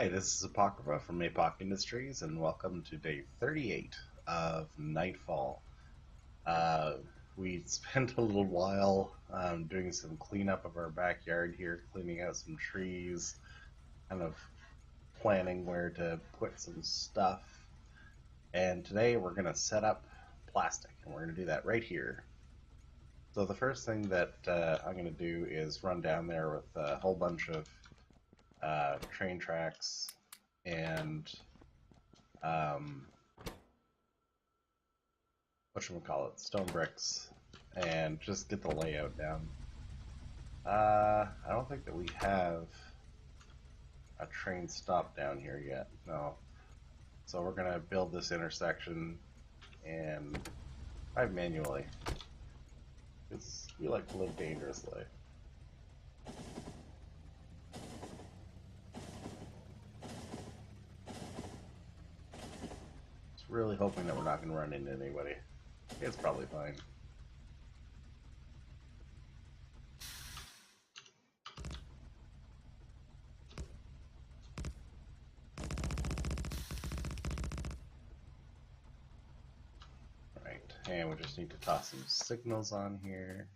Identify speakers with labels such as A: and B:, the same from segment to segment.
A: Hi, this is Apocrypha from Apoc Industries, and welcome to day 38 of Nightfall. Uh, we spent a little while doing some cleanup of our backyard here, cleaning out some trees, kind of planning where to put some stuff. And today we're going to set up plastic, and we're going to do that right here. So the first thing that I'm going to do is run down there with a whole bunch of train tracks and whatchamacallit, stone bricks, and just get the layout down. I don't think that we have a train stop down here yet, no. So we're gonna build this intersection and drive manually, because we like to live dangerously. Just really hoping that we're not gonna run into anybody. It's probably fine. Right, and we just need to toss some signals on here,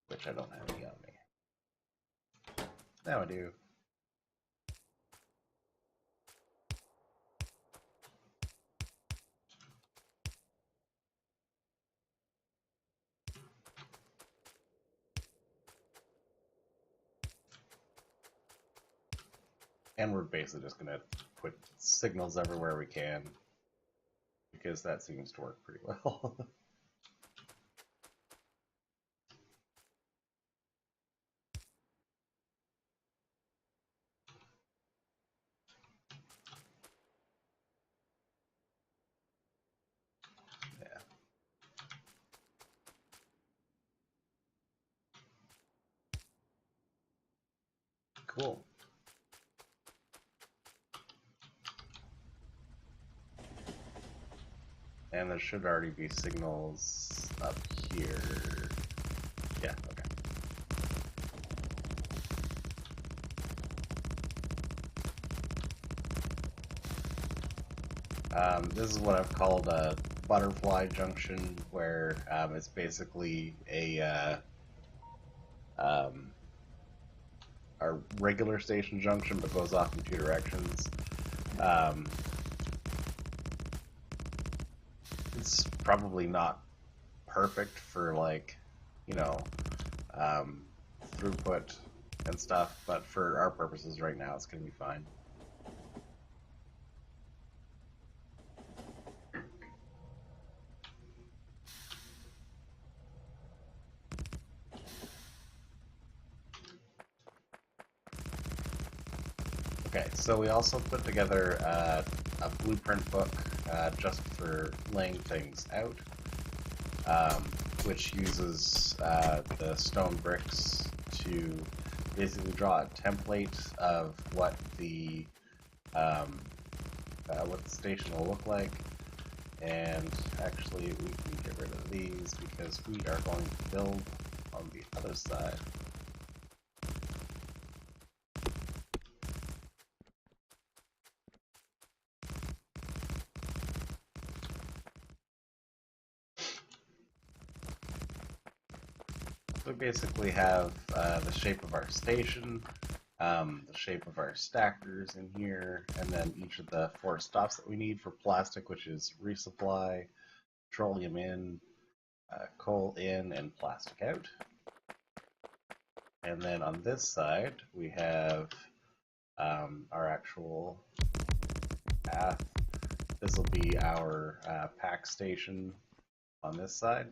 A: which I don't have any on me. Now I do. And we're basically just going to put signals everywhere we can, because that seems to work pretty well. Yeah. Cool. And there should already be signals up here. Yeah, okay. This is what I've called a butterfly junction, where it's basically a regular station junction, but goes off in two directions. It's probably not perfect for, like, you know, throughput and stuff, but for our purposes right now, it's going to be fine. Okay, so we also put together a blueprint book just for laying things out, which uses the stone bricks to basically draw a template of what the station will look like. And actually, we can get rid of these because we are going to build on the other side. We basically have the shape of our station, the shape of our stackers in here, and then each of the 4 stops that we need for plastic, which is resupply, petroleum in, coal in, and plastic out. And then on this side, we have our actual path. This will be our pack station on this side.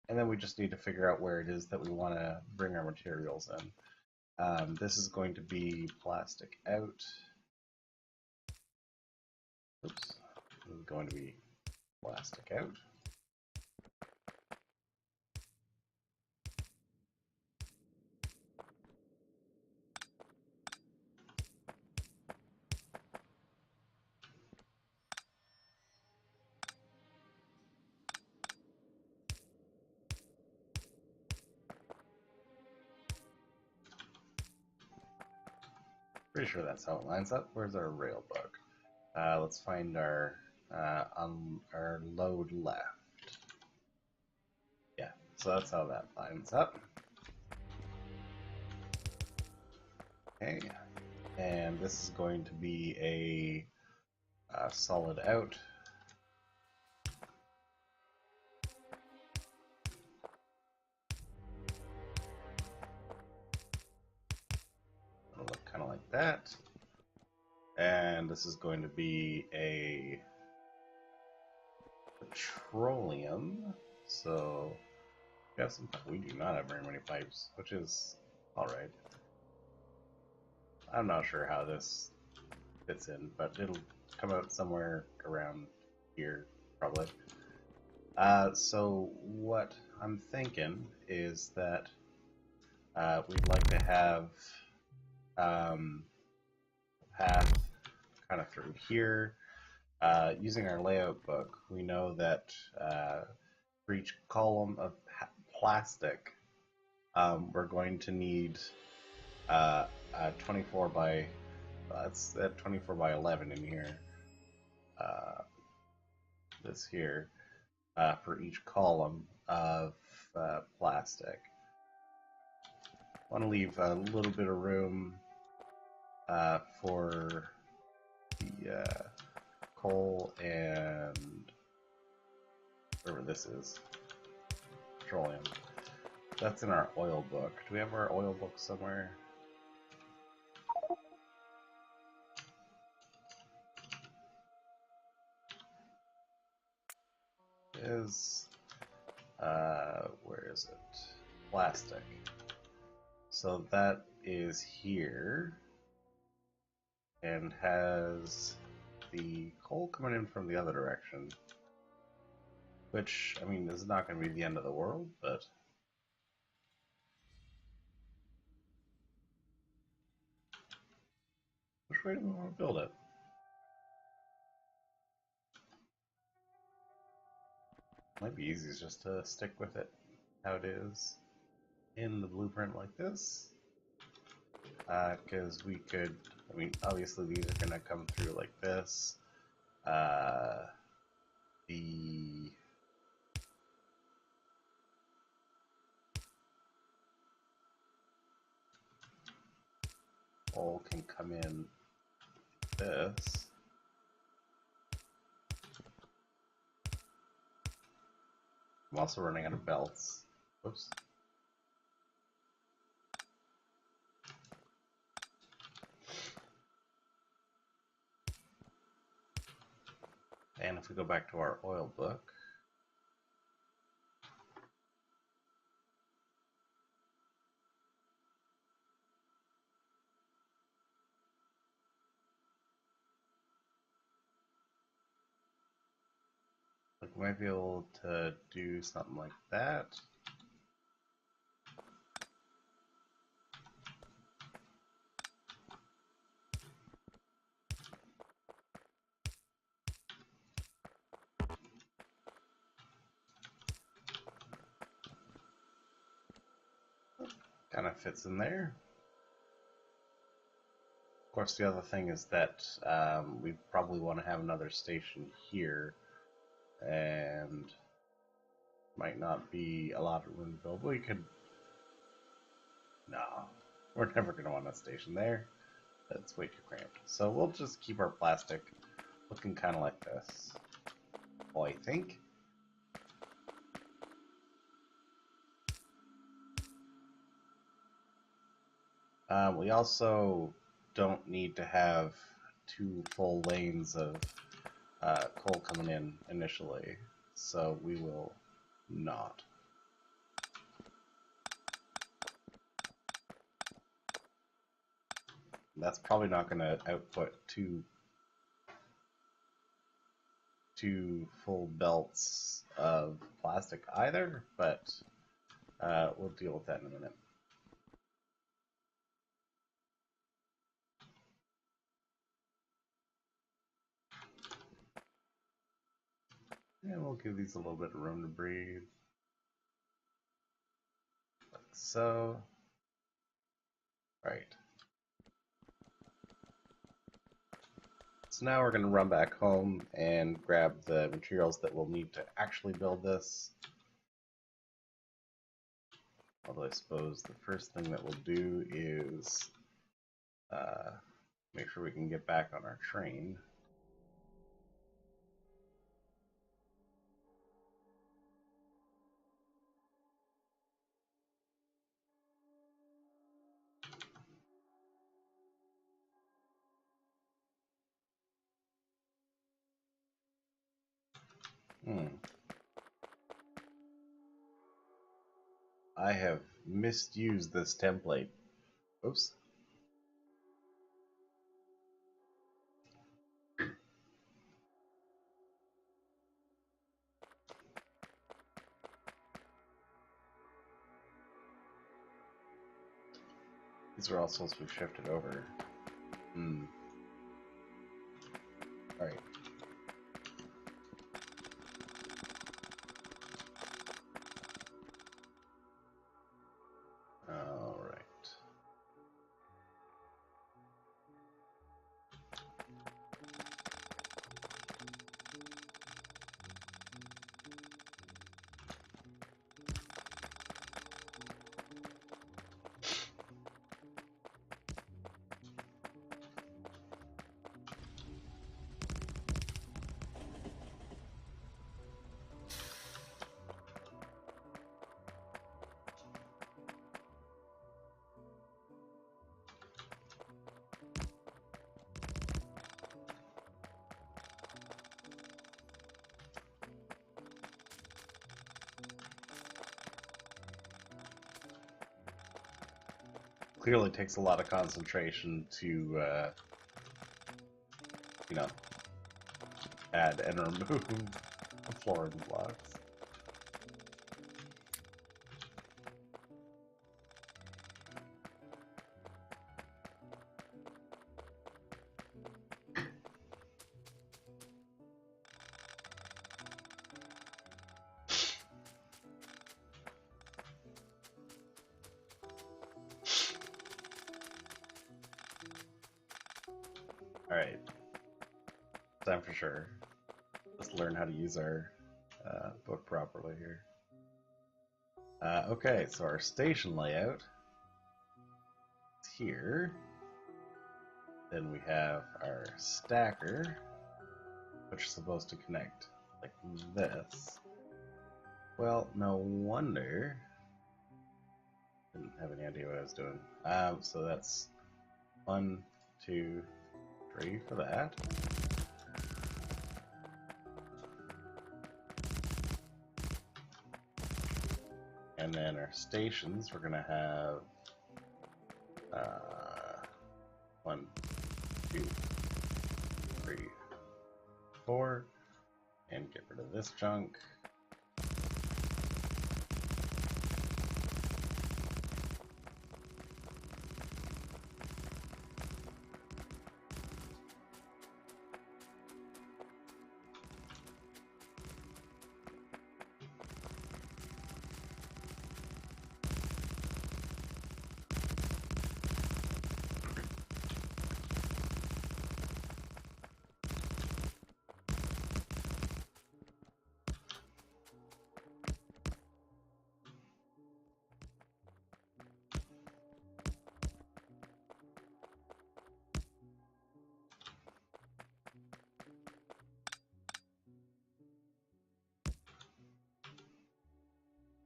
A: And then we just need to figure out where it is that we want to bring our materials in. This is going to be plastic out. Oops. This is going to be plastic out. pretty sure that's how it lines up. Where's our rail book? Let's find our on our load left. Yeah, so that's how that lines up. Okay, and this is going to be a solid out. It'll look kind of like that. And this is going to be a petroleum. So we have some. We do not have very many pipes, which is all right. I'm not sure how this fits in, but it'll come out somewhere around here, probably. So what I'm thinking is that we'd like to have a path kind of through here. Using our layout book, we know that for each column of plastic, we're going to need 24 by that's 24 by 11 in here. This here for each column of plastic. Want to leave a little bit of room for the coal and whatever this is, petroleum. That's in our oil book. Do we have our oil book somewhere? Where is it? Plastic. So that is here and has the coal coming in from the other direction, which, I mean, is not going to be the end of the world, but which way do we want to build it? Might be easiest just to stick with it how it is in the blueprint like this, because we could, I mean, obviously these are going to come through like this. The hole can come in this. I'm also running out of belts. Oops. And if we go back to our oil book, we might be able to do something like that. Kind of fits in there. Of course, the other thing is that we probably want to have another station here, and might not be a lot of room to build. We could. No, we're never going to want a station there. That's way too cramped. So we'll just keep our plastic looking kind of like this. Well, I think. We also don't need to have 2 full lanes of coal coming in initially, so we will not. That's probably not going to output two full belts of plastic either, but we'll deal with that in a minute. And we'll give these a little bit of room to breathe. Like so. Right. So now we're going to run back home and grab the materials that we'll need to actually build this. Although I suppose the first thing that we'll do is make sure we can get back on our train. I have misused this template. Oops. These are all supposed to be shifted over. Alright. Alright. Clearly takes a lot of concentration to, you know, add and remove flooring blocks. Alright, time for sure. Let's learn how to use our book properly here. Okay, so our station layout is here. Then we have our stacker, which is supposed to connect like this. Well, no wonder. Didn't have any idea what I was doing. So that's 1, 2, 3 for that. And then our stations, we're gonna have 1, 2, 3, 4, and get rid of this junk.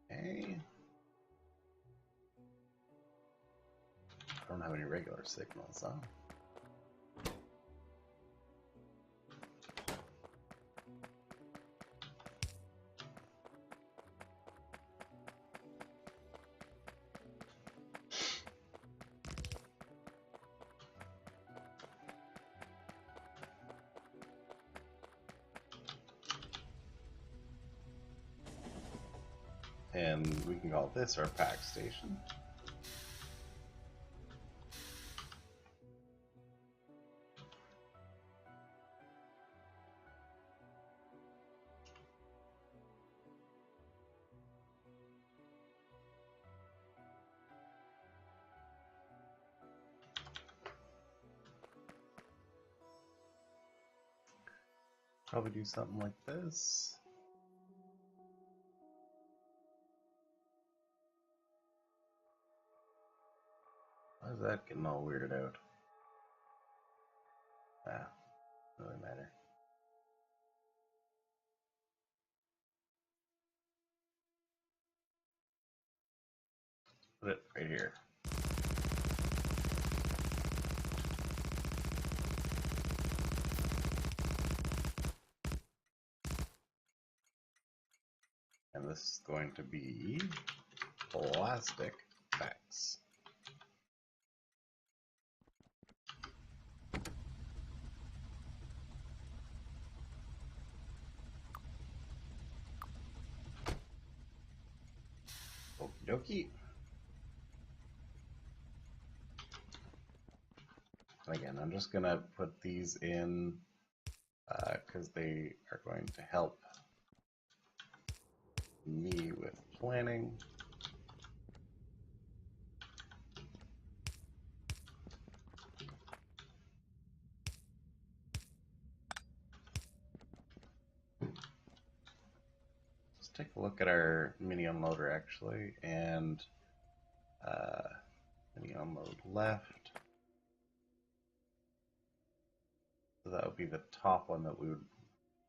A: Okay. I don't have any regular signals, huh? And we can call this our pack station. Probably do something like this. Why is that getting all weirded out? Ah, doesn't really matter. Put it right here. And this is going to be plastic backs. Okie dokie. Again, I'm just gonna put these in because they are going to help me with planning. Let's take a look at our mini unloader actually, and mini unload left. So that would be the top one that we would,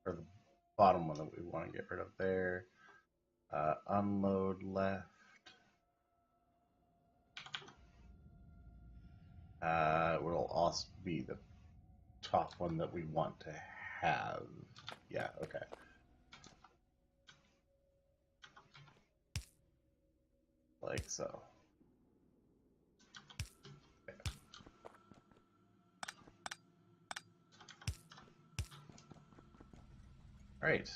A: or the bottom one that we want to get rid of there. Unload left. Will also be the top one that we want to have. Yeah, okay. Like so. Okay. Alright.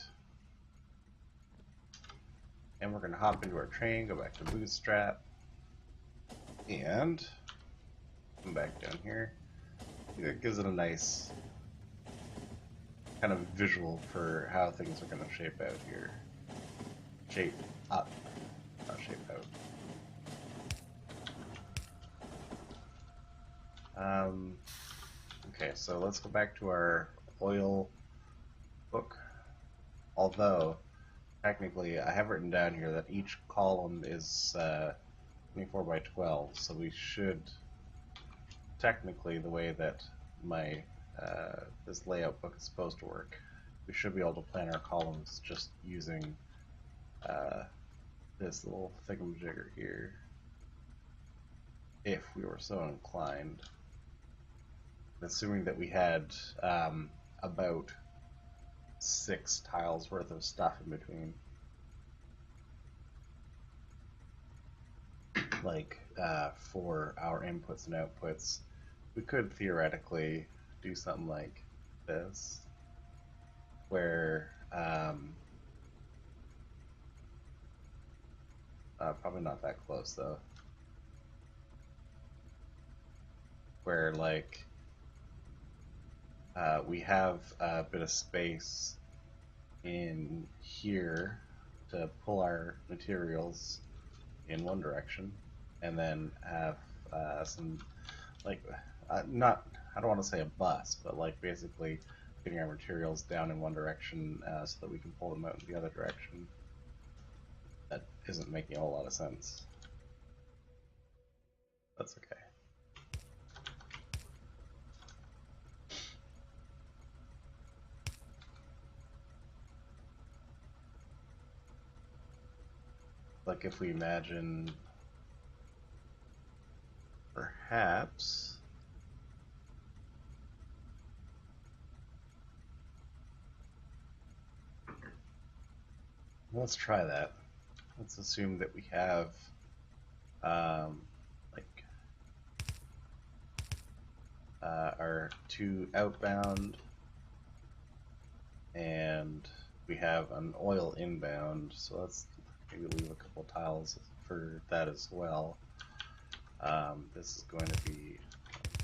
A: And we're going to hop into our train, go back to Bootstrap, and come back down here. It gives it a nice kind of visual for how things are going to shape out here. Shape up, not shape out. Okay, so let's go back to our oil book. Although, technically, I have written down here that each column is 24 by 12, so we should, technically, the way that my this layout book is supposed to work, we should be able to plan our columns just using this little thingamajigger here, if we were so inclined. Assuming that we had about 6 tiles worth of stuff in between. Like for our inputs and outputs, we could theoretically do something like this, where probably not that close though, where like we have a bit of space in here to pull our materials in one direction, and then have some, like, not, I don't want to say a bus, but like basically getting our materials down in one direction so that we can pull them out in the other direction. That isn't making a whole lot of sense. That's okay. Like if we imagine perhaps let's try that. Let's assume that we have like our 2 outbound, and we have an oil inbound, so let's maybe leave a couple tiles for that as well. This is going to be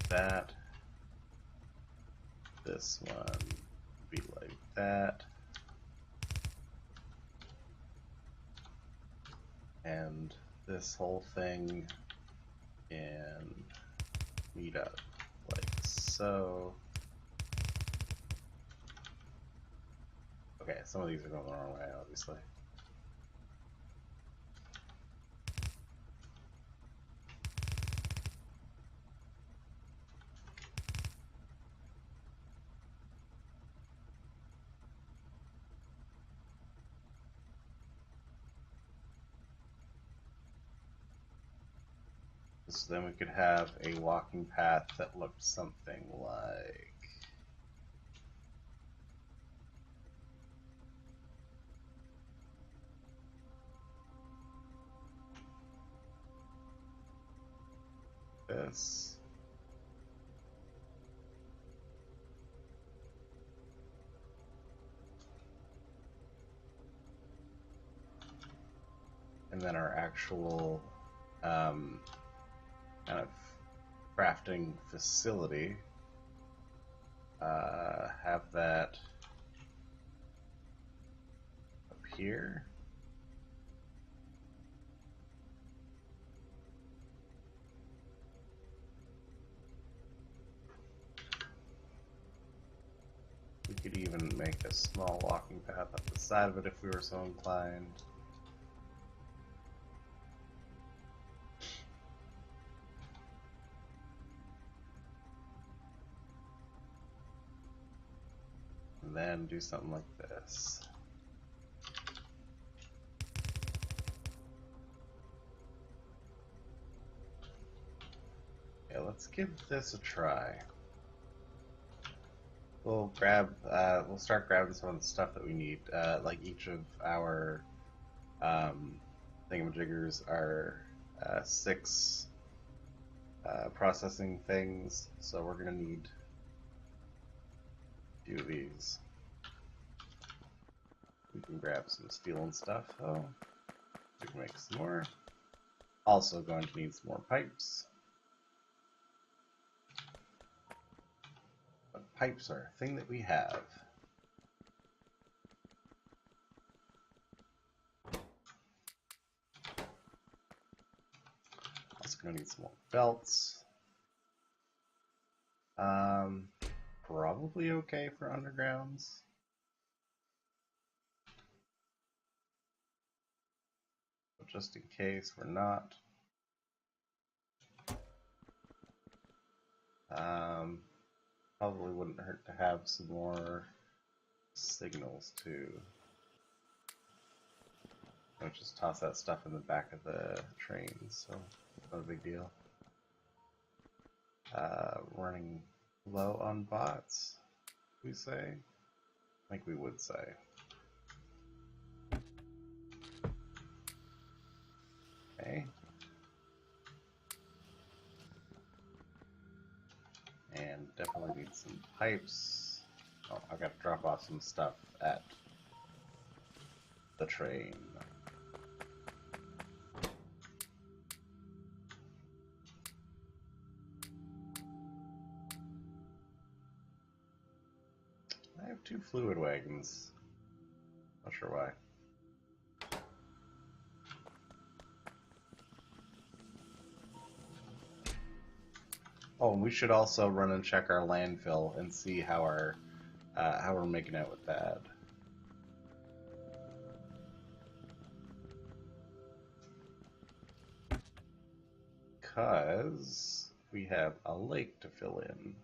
A: that. This one would be like that. And this whole thing can meet up like so. Okay, some of these are going the wrong way, obviously. So then we could have a walking path that looked something like... this. And then our actual kind of crafting facility, have that up here. We could even make a small walking path up the side of it if we were so inclined. And then do something like this. Yeah, let's give this a try. We'll start grabbing some of the stuff that we need. Like each of our thingamajiggers are 6 processing things, so we're gonna need a few of these. We can grab some steel and stuff. Oh, we can make some more. Also going to need some more pipes. But pipes are a thing that we have. Also going to need some more belts. Probably okay for undergrounds. But just in case we're not. Probably wouldn't hurt to have some more signals too. I'll just toss that stuff in the back of the train, so not a big deal. Running low on bots, we say? I think we would say. Okay. And definitely need some pipes. Oh, I gotta drop off some stuff at the train. I have 2 fluid wagons. Not sure why. Oh, and we should also run and check our landfill and see how we're making out with that. Because we have a lake to fill in.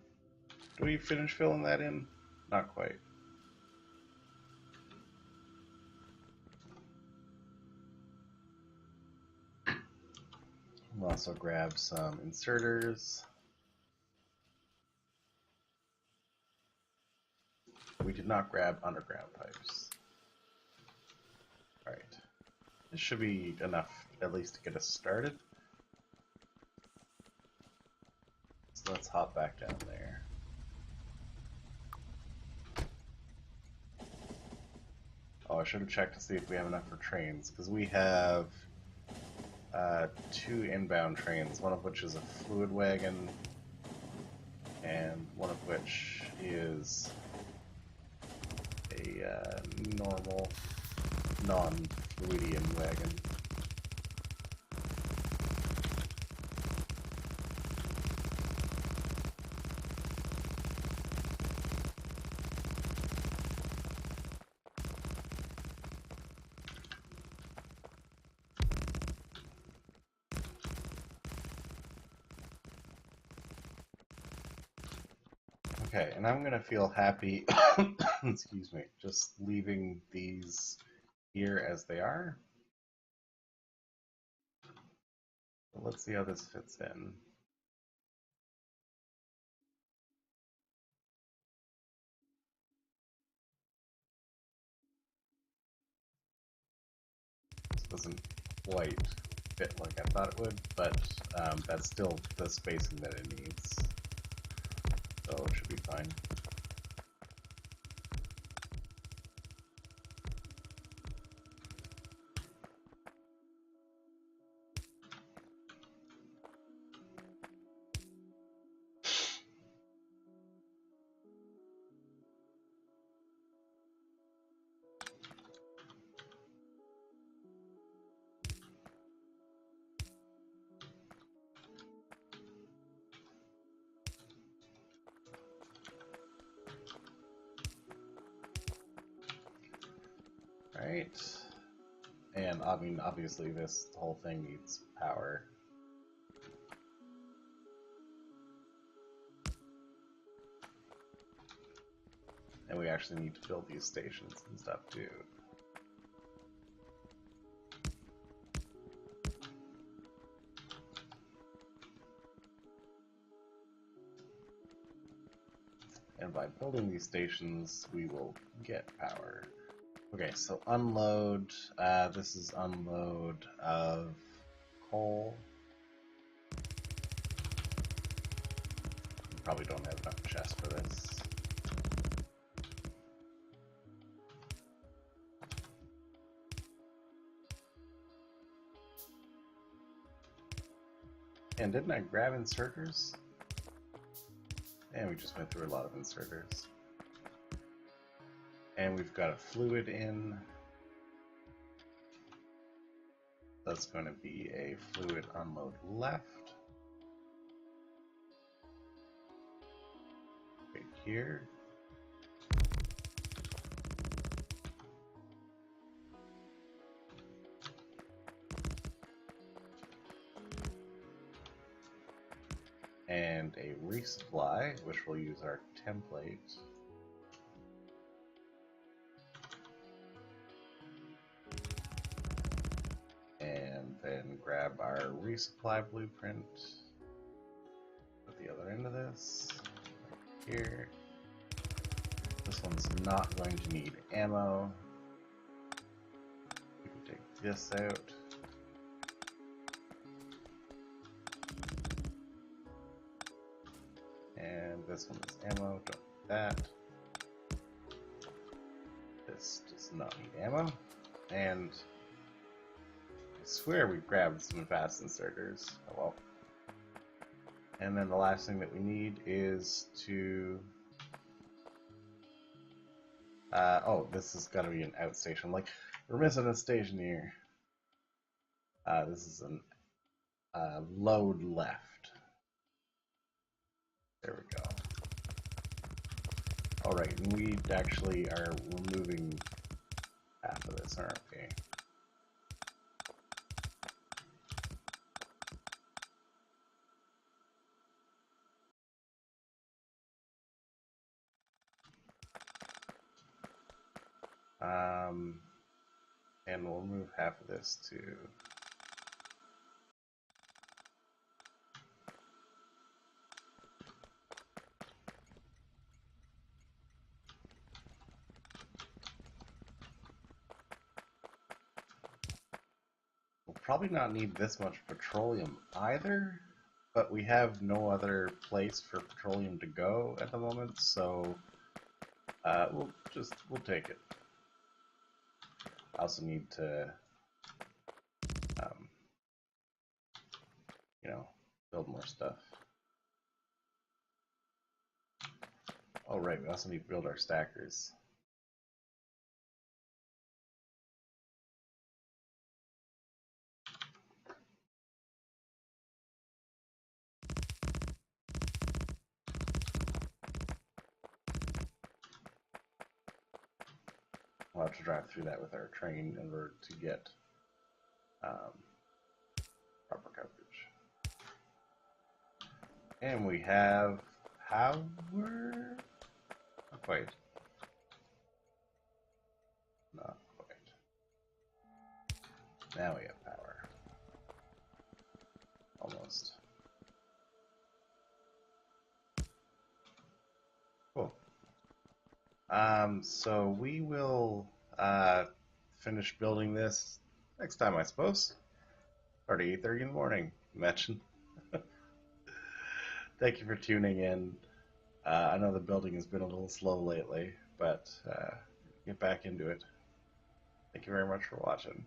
A: Do we finish filling that in? Not quite. We'll also grab some inserters. We did not grab underground pipes. Alright. This should be enough, at least to get us started. So let's hop back down there. Oh, I should have checked to see if we have enough for trains, because we have 2 inbound trains, one of which is a fluid wagon, and one of which is a normal, non-fluidian wagon. Okay, and I'm gonna feel happy, excuse me, just leaving these here as they are. So let's see how this fits in. This doesn't quite fit like I thought it would, but that's still the spacing that it needs. So it should be fine. Right. And I mean, obviously this whole thing needs power. And we actually need to build these stations and stuff too. And by building these stations, we will get power. Okay, so unload. This is unload of coal. We probably don't have enough chests for this. And didn't I grab inserters? And we just went through a lot of inserters. And we've got a fluid in. That's going to be a fluid unload left. Right here. And a resupply, which will use our template. And then grab our resupply blueprint at the other end of this, right here. This one's not going to need ammo. We can take this out. And this one is ammo, don't need that. This does not need ammo. And I swear we grabbed some fast inserters. Oh well. And then the last thing that we need is to... oh, this has got to be an outstation. Like, we're missing a station here. This is an load left. There we go. Alright, and we actually are removing half of this, aren't we? And we'll move half of this too. We'll probably not need this much petroleum either, but we have no other place for petroleum to go at the moment, so we'll take it. I also need to, you know, build more stuff. Oh right, we also need to build our stackers. We'll have to drive through that with our train in order to get proper coverage. And we have power? Not quite. Not quite. Now we have power. Almost. Cool. So we will finish building this next time, I suppose. Or at 8:30 in the morning. Imagine. Thank you for tuning in. I know the building has been a little slow lately, but get back into it. Thank you very much for watching.